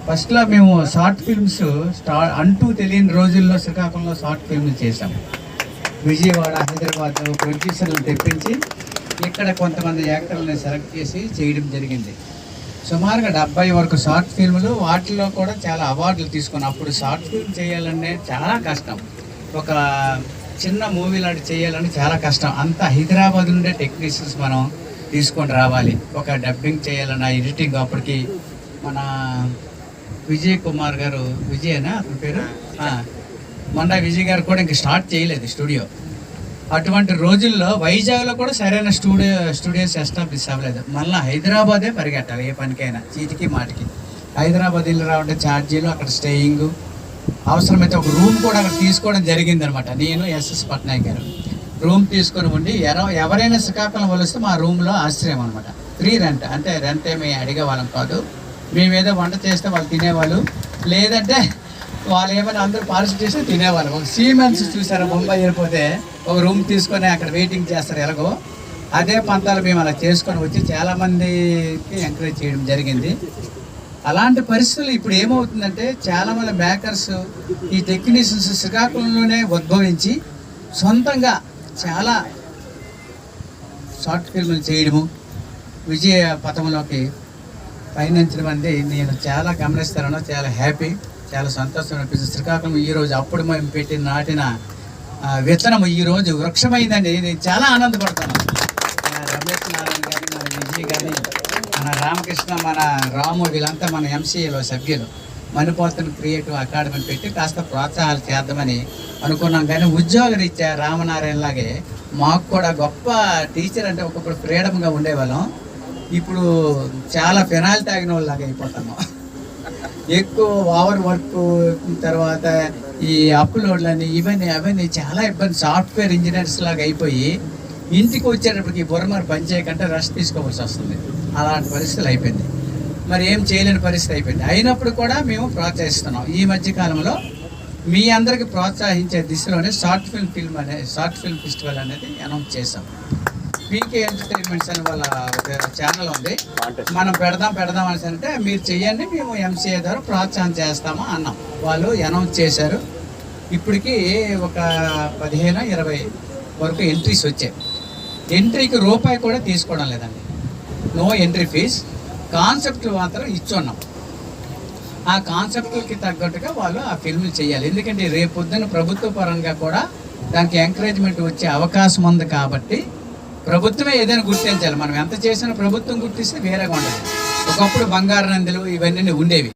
ఫస్ట్లో మేము short films అంటూ తెలియని రోజుల్లో శ్రీకాకుళంలో షార్ట్ ఫిల్మ్స్ చేసాము. విజయవాడ, హైదరాబాద్ ప్రొడ్యూసర్లను తెప్పించి ఇక్కడ కొంతమంది యాక్టర్లను సెలెక్ట్ చేసి చేయడం జరిగింది. సుమారుగా 70 వరకు షార్ట్ ఫిల్మ్లు, వాటిలో కూడా చాలా అవార్డులు తీసుకున్నాం. అప్పుడు షార్ట్ ఫిల్మ్ చేయాలంటే చాలా కష్టం, ఒక చిన్న మూవీ లాంటి చేయాలని చాలా కష్టం. అంత హైదరాబాద్ నుండే టెక్నీషియన్స్ మనం తీసుకొని రావాలి. ఒక డబ్బింగ్ చేయాలన్నా, ఎడిటింగ్ అప్పటికి మన విజయ్ కుమార్ గారు, విజయనా అతని పేరు, మొన్న విజయ్ గారు కూడా ఇంక స్టార్ట్ చేయలేదు స్టూడియో. అటువంటి రోజుల్లో వైజాగ్లో కూడా సరైన స్టూడియోస్ ఎస్టాబ్లిష్ అవ్వలేదు. మళ్ళీ హైదరాబాదే పరిగెట్టాలి ఏ పనికైనా, చీటికి మాటికి. హైదరాబాద్ వెళ్ళి రావంటే ఛార్జీలు, అక్కడ స్టేయింగ్, అవసరమైతే ఒక రూమ్ కూడా అక్కడ తీసుకోవడం జరిగిందనమాట. నేను ఎస్ఎస్ పట్నాయక్ గారు రూమ్ తీసుకొని ఉండి ఎవరైనా శ్రీకాకుళం వలిస్తే మా రూమ్లో ఆశ్రయం అనమాట. ఫ్రీ రెంట్, అంటే రెంట్ ఏమి అడిగేవాళ్ళం కాదు. మేమేదో వంట చేస్తే వాళ్ళు తినేవాళ్ళు, లేదంటే వాళ్ళు ఏమైనా అందరూ పార్సల్ చేస్తే తినేవాళ్ళు. ఒక సీమెన్స్ చూసారు, ముంబై వెళ్ళిపోతే ఒక రూమ్ తీసుకొని అక్కడ వెయిటింగ్ చేస్తారు ఎలాగో, అదే పంతాలు మేము అలా చేసుకొని వచ్చి చాలామందికి ఎంకరేజ్ చేయడం జరిగింది. అలాంటి పరిస్థితులు ఇప్పుడు ఏమవుతుందంటే చాలామంది మేకర్స్, ఈ టెక్నీషియన్స్ శ్రీకాకుళంలోనే ఉద్భవించి సొంతంగా చాలా షార్ట్ ఫిల్మ్లు చేయడము, విజయ పథంలోకి పయనించడం అనేది నేను చాలా గమనిస్తాను. చాలా హ్యాపీ, చాలా సంతోషం అనిపిస్తుంది. శ్రీకాకుళం ఈరోజు అప్పుడు మేము పెట్టి నాటిన విత్తనం ఈరోజు వృక్షమైందండి. నేను చాలా ఆనందపడతాను. రమేష్ నారాయణ కానీ, మన విజయ్ కానీ, మన రామకృష్ణ, మన రాము, వీళ్ళంతా మన ఎంసీఏలో సభ్యులు. మణిపోతన క్రియేటివ్ అకాడమీని పెట్టి కాస్త ప్రోత్సాహాలు చేద్దామని అనుకున్నాం. కానీ ఉద్యోగరీత్యా రామనారాయణ లాగే మాకు కూడా గొప్ప టీచర్ అంటే ఒకప్పుడు ఫ్రీడమ్గా ఉండేవాళ్ళం. ఇప్పుడు చాలా ఫినాయిల్ తాగిన వాళ్ళలాగా అయిపోతాము. ఎక్కువ ఓవర్ వర్క్, తర్వాత ఈ అప్లోడ్లని అవన్నీ చాలా ఇబ్బంది. సాఫ్ట్వేర్ ఇంజనీర్స్ లాగా అయిపోయి ఇంటికి వచ్చేటప్పటికి బుర్రమారు పని చేయకుండా రెస్ట్ తీసుకోవాల్సి వస్తుంది. అలాంటి పరిస్థితులు అయిపోయింది. మరి ఏం చేయలేని పరిస్థితి అయిపోయింది. అయినప్పుడు కూడా మేము ప్రోత్సహిస్తున్నాం. ఈ మధ్యకాలంలో మీ అందరికీ ప్రోత్సహించే దిశలోనే షార్ట్ ఫిల్మ్ ఫెస్టివల్ అనేది అనౌన్స్ చేసాం. పీకే ఎంటర్టైన్మెంట్స్ అని వాళ్ళ ఛానల్ ఉంది. మనం పెడదాం అనేసి అంటే మీరు చెయ్యండి, మేము ఎంసీఏ ద్వారా ప్రోత్సాహం చేస్తాము అన్నాం. వాళ్ళు అనౌన్స్ చేశారు. ఇప్పటికీ ఒక 15-20 వరకు ఎంట్రీస్ వచ్చాయి. ఎంట్రీకి రూపాయి కూడా తీసుకోవడం లేదండి, నో ఎంట్రీ ఫీజ్. కాన్సెప్ట్ మాత్రం ఇచ్చున్నాం. ఆ కాన్సెప్ట్కి తగ్గట్టుగా వాళ్ళు ఆ ఫిల్మ్లు చేయాలి. ఎందుకంటే రేపొద్దున ప్రభుత్వ పరంగా కూడా దానికి ఎంకరేజ్మెంట్ వచ్చే అవకాశం ఉంది. కాబట్టి ప్రభుత్వమే ఏదైనా గుర్తించాలి. మనం ఎంత చేసినా ప్రభుత్వం గుర్తిస్తే వేరేగా ఉండదు. ఒకప్పుడు బంగారు నందులు ఇవన్నీ ఉండేవి.